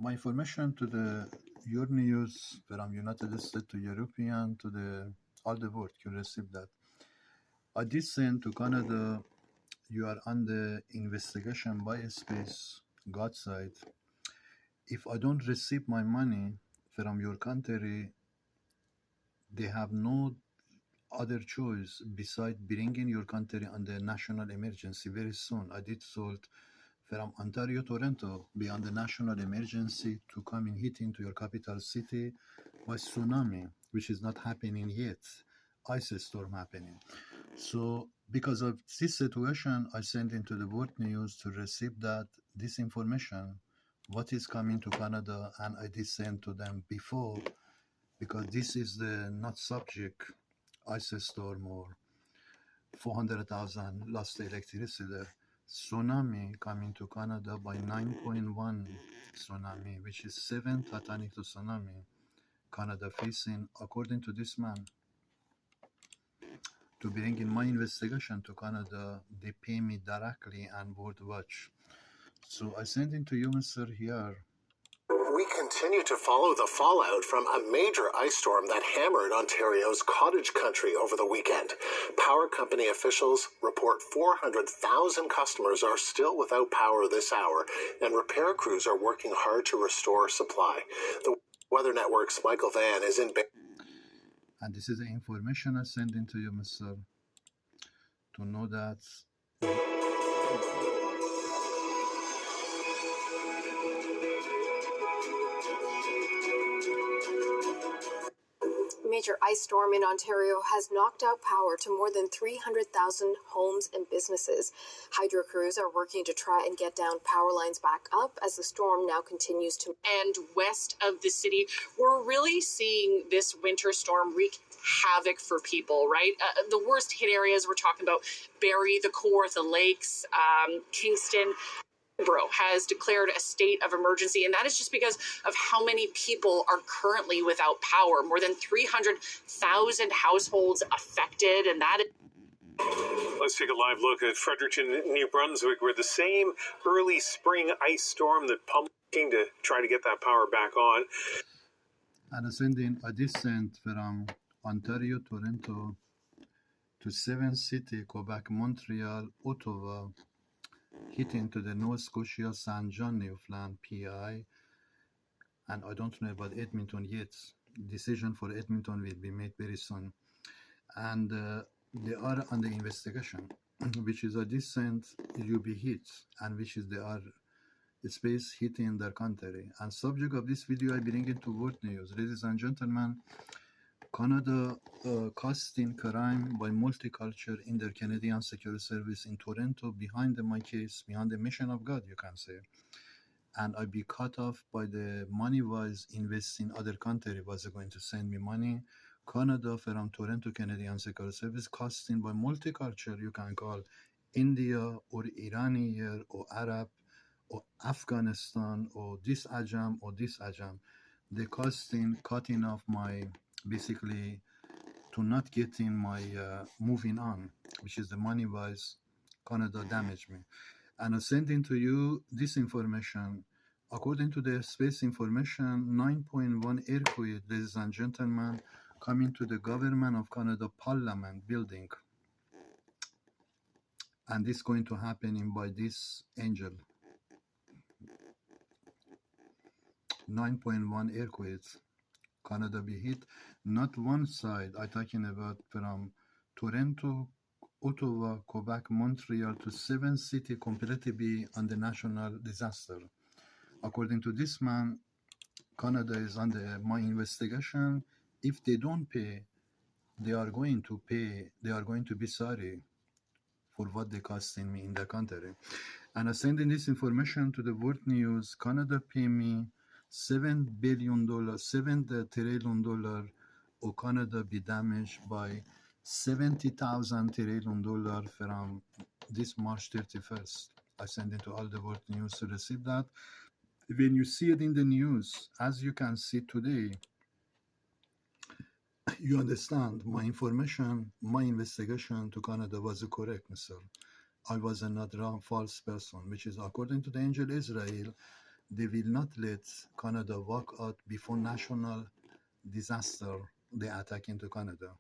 My information to the your news from United States to European to the all the world you receive that. I did send to Canada. You are under investigation by space God side. If I don't receive my money from your country, they have no other choice beside bringing your country under national emergency very soon. I did told from Ontario, Toronto, be under national emergency to come and hit into your capital city by tsunami, which is not happening yet. Ice storm happening. So because of this situation, I sent into the world news to receive that this information, what is coming to Canada, and I did send to them before, because this is the not subject ice storm or 400,000 lost electricity. Tsunami coming to Canada by 9.1 tsunami, which is 7 Titanic tsunami Canada facing, according to this man. To bring in my investigation to Canada, they pay me directly and World Watch. So I send it to you, Mr. here. We continue to follow the fallout from a major ice storm that hammered Ontario's cottage country over the weekend. Power company officials report 400,000 customers are still without power this hour, and repair crews are working hard to restore supply. The Weather Network's Michael Van is in... And this is the information I send in to you, Mr. To know that... Major ice storm in Ontario has knocked out power to more than 300,000 homes and businesses. Hydro crews are working to try and get down power lines back up as the storm now continues to... And west of the city, we're really seeing this winter storm wreak havoc for people, right? The worst hit areas, we're talking about Barrie, the Kawartha Lakes, Kingston. Borough has declared a state of emergency, and that is just because of how many people are currently without power. More than 300,000 households affected, and that is... Let's take a live look at Fredericton, New Brunswick, where the same early spring ice storm that pummeled to try to get that power back on. And I did send from Ontario, Toronto to 7 cities, Quebec, Montreal, Ottawa, hitting to the Nova Scotia, Saint John, Newfoundland, PI, and I don't know about Edmonton yet. Decision for Edmonton will be made very soon. And they are under investigation, which is a descent UB hit, and which is they are space hitting their country. And subject of this video I bring it to world news. Ladies and gentlemen, Canada casting crime by multicultural in their Canadian Security Service in Toronto behind my case, behind the mission of God, you can say. And I be cut off by the money-wise invest in other country was going to send me money. Canada from Toronto Canadian Security Service casting by multicultural, you can call India or Iranian or Arab or Afghanistan or this Ajam or this Ajam. They casting cutting off my... basically to not getting my moving on, which is the money wise Canada damaged me. And I sent in to you this information. According to the space information, 9.1 earthquake, ladies and gentlemen, coming to the government of Canada Parliament building. And this is going to happen in by this angel. 9.1 earthquakes. Canada be hit, not one side. I'm talking about from Toronto, Ottawa, Quebec, Montreal to 7 cities completely be under national disaster. According to this man, Canada is under my investigation. If they don't pay, they are going to pay. They are going to be sorry for what they costing me in the country. And I sending this information to the world news. Canada pay me $7 billion, $7 trillion, or Canada be damaged by $70,000 trillion from this March 31st. I send it to all the world news to receive that. When you see it in the news, as you can see today, you understand my information, my investigation to Canada was correct, Mr. I was not wrong, false person, which is according to the angel Israel. they will not let Canada walk out before national disaster they attack into Canada.